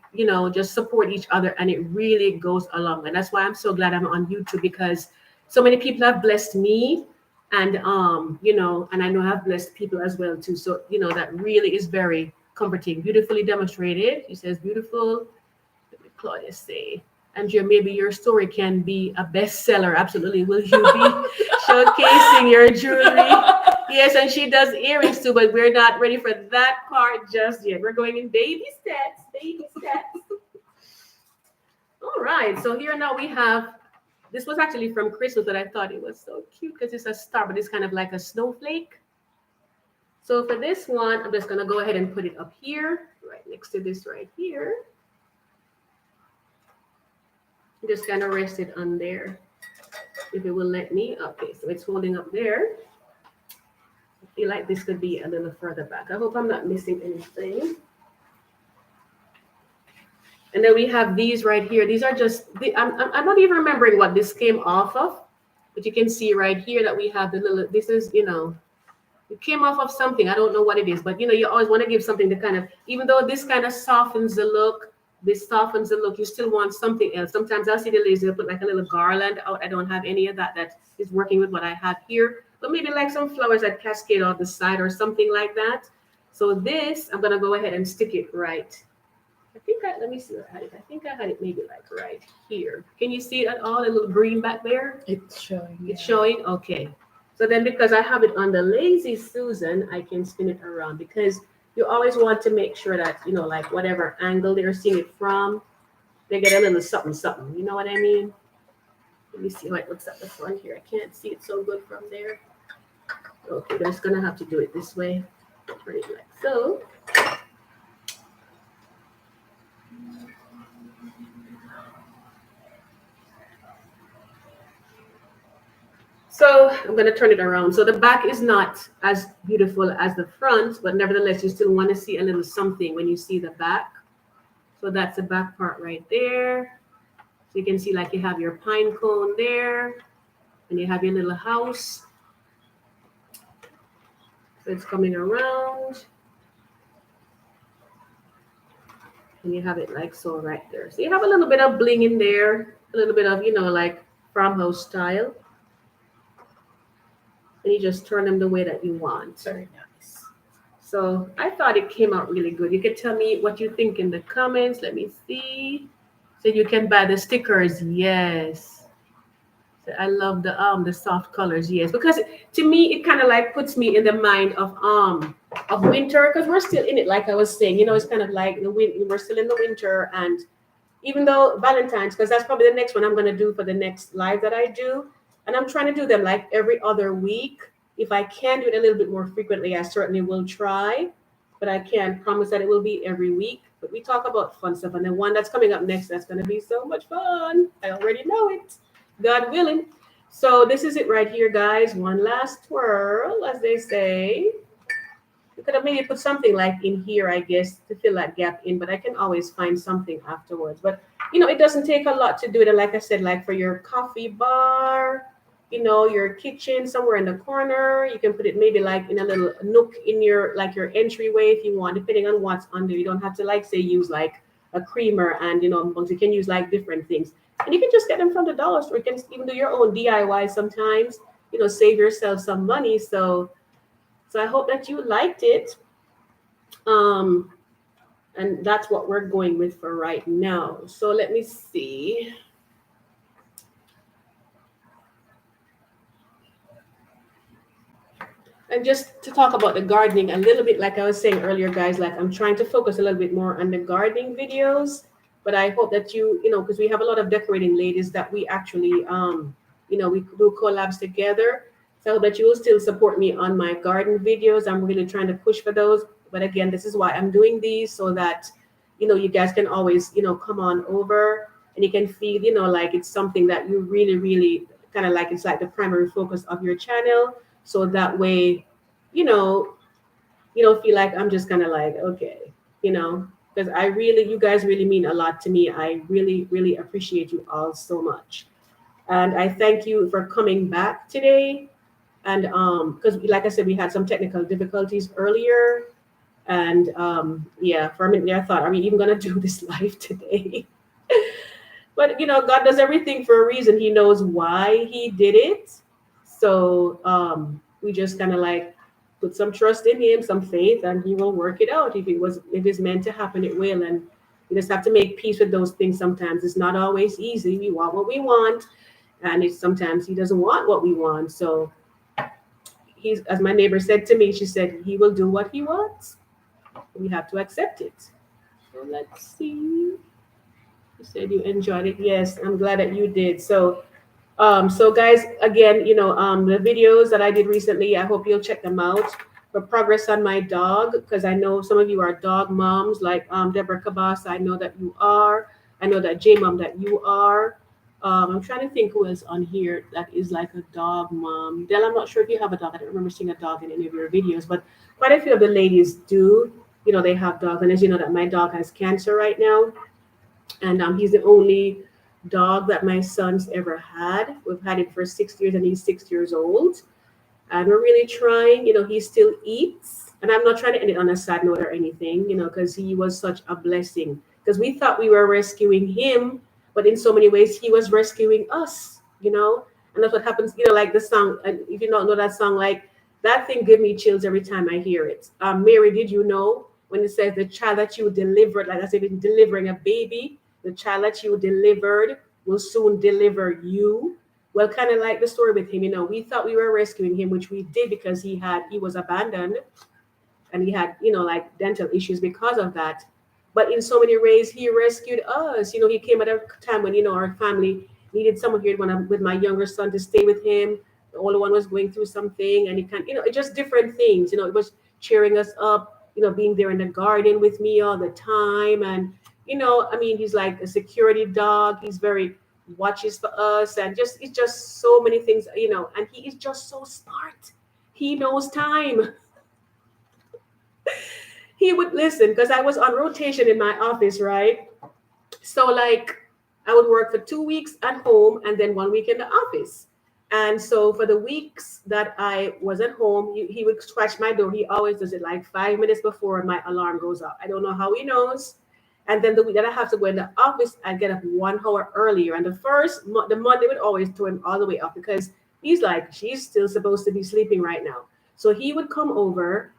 just support each other. And it really goes along. And that's why I'm so glad I'm on YouTube, because So many people have blessed me, and and I know I've blessed people as well too. So that really is very comforting. Beautifully demonstrated. He says beautiful. What did Claudia say? Andrea, maybe your story can be a bestseller. Absolutely. Will you be showcasing your jewelry? Yes, and she does earrings too, but we're not ready for that part just yet. We're going in baby steps, baby steps. All right, so here now we have, this was actually from Christmas, but I thought it was so cute because it's a star, but it's kind of like a snowflake. So for this one, I'm just gonna go ahead and put it up here, right next to this right here. I'm just gonna rest it on there, if it will let me. Okay, so it's holding up there. I feel like this could be a little further back. I hope I'm not missing anything. And then we have these right here. These are just, I'm not even remembering what this came off of, but you can see right here that we have the little, this is, it came off of something. I don't know what it is, but you always want to give something to kind of, even though this kind of softens the look, this softens the look, you still want something else. Sometimes I'll see the ladies, they'll put like a little garland out. I don't have any of that. That is working with what I have here, but maybe like some flowers that cascade off the side or something like that. So this, I'm going to go ahead and stick it right. Let me see where I had it. I think I had it maybe like right here. Can you see it at all? A little green back there? It's showing. It's showing? Okay. So then because I have it on the Lazy Susan, I can spin it around because you always want to make sure that, like whatever angle they're seeing it from, they get a little something, something. You know what I mean? Let me see how it looks at the front here. I can't see it so good from there. Okay, just going to have to do it this way. Turn it like so. So I'm going to turn it around. So the back is not as beautiful as the front, but nevertheless, you still want to see a little something when you see the back. So that's the back part right there. So you can see like you have your pine cone there, and you have your little house. So it's coming around. And you have it like so right there. So you have a little bit of bling in there, a little bit of, like farmhouse style. And you just turn them the way that you want. Very nice. So I thought it came out really good. You can tell me what you think in the comments. Let me see. So you can buy the stickers. Yes. So I love the soft colors. Yes, because to me it kind of like puts me in the mind of winter, because we're still in it. Like I was saying, it's kind of like we're still in the winter, and even though Valentine's, because that's probably the next one I'm going to do for the next live that I do. And I'm trying to do them like every other week. If I can do it a little bit more frequently, I certainly will try. But I can't promise that it will be every week. But we talk about fun stuff. And the one that's coming up next, that's going to be so much fun. I already know it. God willing. So this is it right here, guys. One last twirl, as they say. You could have maybe put something like in here, I guess, to fill that gap in. But I can always find something afterwards. But, it doesn't take a lot to do it. And like I said, like for your coffee bar, your kitchen somewhere in the corner, you can put it maybe like in a little nook in your entryway if you want, depending on what's under. You don't have to like say use like a creamer, and you can use like different things, and you can just get them from the dollar store. You can even do your own DIY sometimes, save yourself some money. So I hope that you liked it, and that's what we're going with for right now. So let me see. And just to talk about the gardening a little bit, like I was saying earlier, guys, like I'm trying to focus a little bit more on the gardening videos. But I hope that because we have a lot of decorating ladies that we actually, we do collabs together. So I hope that you will still support me on my garden videos. I'm really trying to push for those. But again, this is why I'm doing these, so that, you guys can always, come on over, and you can feel, like it's something that you really, really kind of like, it's like the primary focus of your channel. So that way, you don't feel like I'm just kind of like, okay, because you guys really mean a lot to me. I really, really appreciate you all so much. And I thank you for coming back today. And because like I said, we had some technical difficulties earlier. And for a minute there, I thought, are we even going to do this live today? But God does everything for a reason. He knows why he did it. So we just kind of like put some trust in him, some faith, and he will work it out. If it's meant to happen, it will. And we just have to make peace with those things. Sometimes it's not always easy. We want what we want, and it's sometimes he doesn't want what we want. So he's, as my neighbor said to me, she said he will do what he wants. We have to accept it. So let's see. You said you enjoyed it. Yes, I'm glad that you did. So guys, again, the videos that I did recently, I hope you'll check them out. For progress on my dog, because I know some of you are dog moms, like Deborah Cabas. I know that you are. I know that J Mom that you are. I'm trying to think who is on here that is like a dog mom. Del, I'm not sure if you have a dog. I don't remember seeing a dog in any of your videos, but quite a few of the ladies do. They have dogs, and as you know, that my dog has cancer right now, and he's the only dog that my son's ever had. We've had him for 6 years, and he's 6 years old. And we're really trying. He still eats, and I'm not trying to end it on a sad note or anything. Because he was such a blessing. Because we thought we were rescuing him, but in so many ways, he was rescuing us. And that's what happens. Like the song. And if you don't know that song, like that thing, give me chills every time I hear it. Mary, did you know when it says the child that you delivered, like as if in delivering a baby? The child that you delivered will soon deliver you. Well, kind of like the story with him, we thought we were rescuing him, which we did because he was abandoned, and he had, like dental issues because of that. But in so many ways, he rescued us. He came at a time when, our family needed someone here with my younger son to stay with him. The older one was going through something, and he can, it just different things. It was cheering us up, being there in the garden with me all the time. And he's like a security dog. He's very watches for us, and it's just so many things, and he is just so smart. He knows time. He would listen, because I was on rotation in my office, right? So like I would work for 2 weeks at home and then 1 week in the office. And so for the weeks that I was at home, he would scratch my door. He always does it like 5 minutes before my alarm goes off. I don't know how he knows. And then the week that I have to go in the office, I get up 1 hour earlier. And the Monday would always throw him all the way up, because he's like, she's still supposed to be sleeping right now. So he would come over.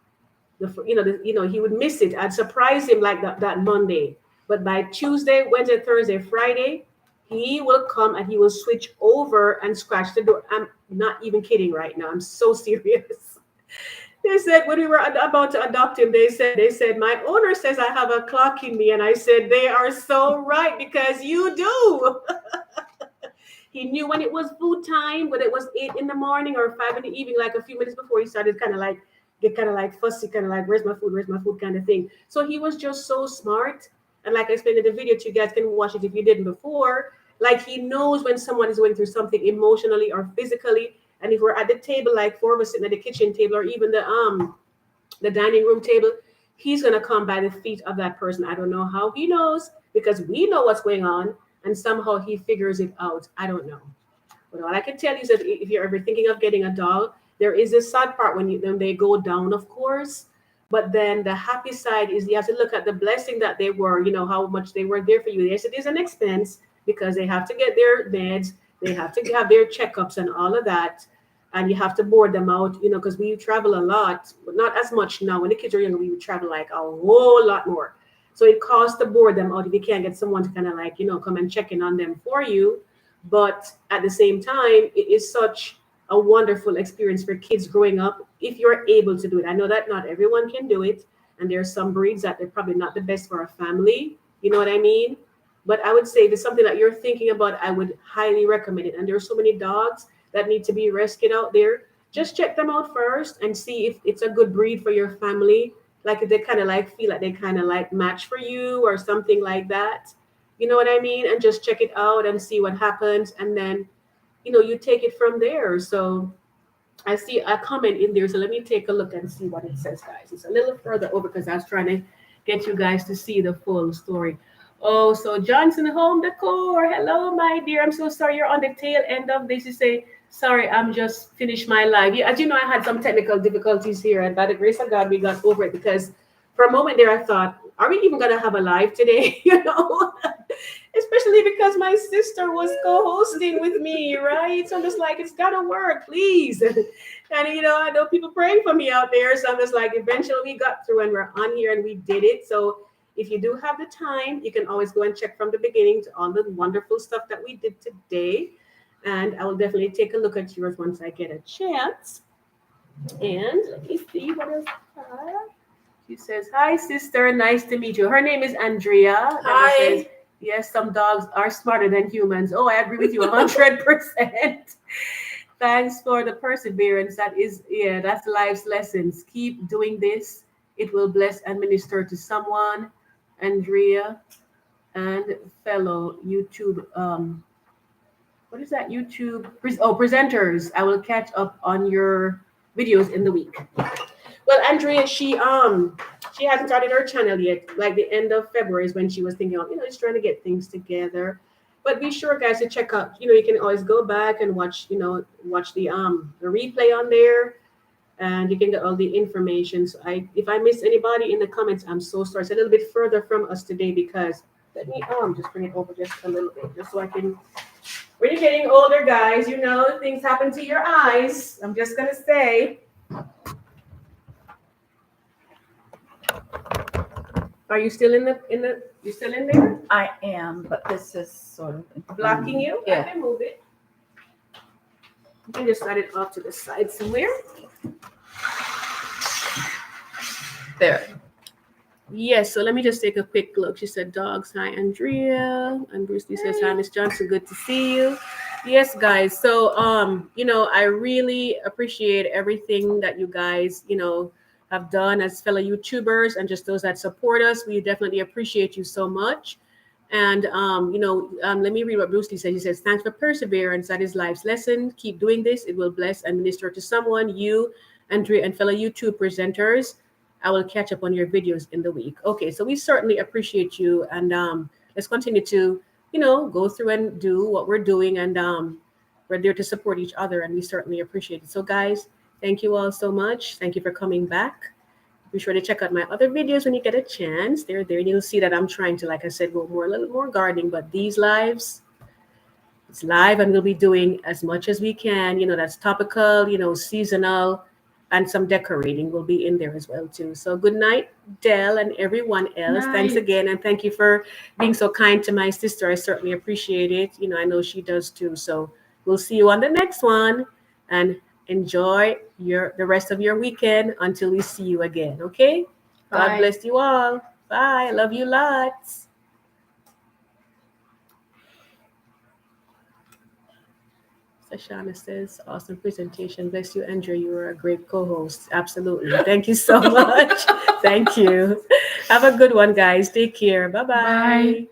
He would miss it. I'd surprise him like that Monday. But by Tuesday, Wednesday, Thursday, Friday, he will come and he will switch over and scratch the door. I'm not even kidding right now. I'm so serious. They said when we were about to adopt him, they said, my owner says I have a clock in me. And I said, they are so right, because you do. He knew when it was food time, whether it was 8 in the morning or 5 in the evening, like a few minutes before he started get kind of like fussy, kind of like, where's my food kind of thing. So he was just so smart. And like I explained in the video, you guys can watch it if you didn't before. Like he knows when someone is going through something emotionally or physically. And if we're at the table, like 4 of us sitting at the kitchen table or even the dining room table, he's gonna come by the feet of that person. I don't know how he knows, because we know what's going on, and somehow he figures it out. I don't know. But all I can tell you is that if you're ever thinking of getting a dog, there is a sad part when they go down, of course. But then the happy side is you have to look at the blessing that they were, how much they were there for you. Yes, it is an expense, because they have to get their meds, they have to have their checkups and all of that. And you have to board them out, because we travel a lot, but not as much now. When the kids are younger, we would travel like a whole lot more. So it costs to board them out if you can't get someone to kind of like, come and check in on them for you. But at the same time, it is such a wonderful experience for kids growing up if you're able to do it. I know that not everyone can do it, and there are some breeds that they're probably not the best for a family. You know what I mean? But I would say if it's something that you're thinking about, I would highly recommend it. And there are so many dogs that need to be rescued out there. Just check them out first and see if it's a good breed for your family. Like if they kind of like feel like they kind of like match for you or something like that. You know what I mean? And just check it out and see what happens. And then you take it from there. So I see a comment in there. So let me take a look and see what it says, guys. It's a little further over because I was trying to get you guys to see the full story. Oh, so Johnson Home Decor. Hello, my dear. I'm so sorry you're on the tail end of this. You say, sorry, I'm just finished my live. As you know, I had some technical difficulties here. And by the grace of God, we got over it, because for a moment there, I thought are we even gonna have a live today? Especially because my sister was co-hosting with me, right? So I'm just like, it's gotta work, please. And I know people praying for me out there. So I'm just like, eventually we got through and we're on here and we did it. So if you do have the time, you can always go and check from the beginning to all the wonderful stuff that we did today. And I will definitely take a look at yours once I get a chance. And let me see what else. She says, "Hi, sister. Nice to meet you." Her name is Andrea. And it says, Hi. "Yes, some dogs are smarter than humans." Oh, I agree with you 100%. Thanks for the perseverance. That's life's lessons. Keep doing this. It will bless and minister to someone. Andrea and fellow YouTube, what is that? Presenters. I will catch up on your videos in the week. Well, Andrea, she hasn't started her channel yet. Like the end of February is when she was thinking of, just trying to get things together. But be sure, guys, to check out. You can always go back and watch the replay on there, and you can get all the information. So if I miss anybody in the comments, I'm so sorry. It's a little bit further from us today because let me just bring it over just a little bit, just so I can. When you're getting older, guys, things happen to your eyes. I'm just gonna say. Are you still you still in there? I am, but this is sort of Blocking you? Yeah. I can move it. You can just slide it off to the side somewhere. There. Yes, so let me just take a quick look. She said, "Dogs, hi, Andrea." And Bruce Lee says, "Hi, Miss Johnson, good to see you." Yes, guys. So, I really appreciate everything that you guys, have done as fellow YouTubers and just those that support us. We definitely appreciate you so much. And, let me read what Bruce Lee said. He says, "Thanks for perseverance. That is life's lesson. Keep doing this. It will bless and minister to someone. You, Andrea, and fellow YouTube presenters. I will catch up on your videos in the week." Okay, so we certainly appreciate you. And let's continue to, go through and do what we're doing. And we're there to support each other. And we certainly appreciate it. So, guys, thank you all so much. Thank you for coming back. Be sure to check out my other videos when you get a chance. They're there. And you'll see that I'm trying to, like I said, go a little more gardening. But these lives, it's live, and we'll be doing as much as we can. That's topical, seasonal, and some decorating will be in there as well too. So good night, Dell, and everyone else. Night. Thanks again, and thank you for being so kind to my sister. I certainly appreciate it. I know she does too. So we'll see you on the next one, and enjoy the rest of your weekend until we see you again. Okay? God Bye. bless you all. Bye. Love you lots. Sashana says, "Awesome presentation. Bless you, Andrew. You were a great co-host." Absolutely. Thank you so much. Thank you. Have a good one, guys. Take care. Bye-bye. Bye.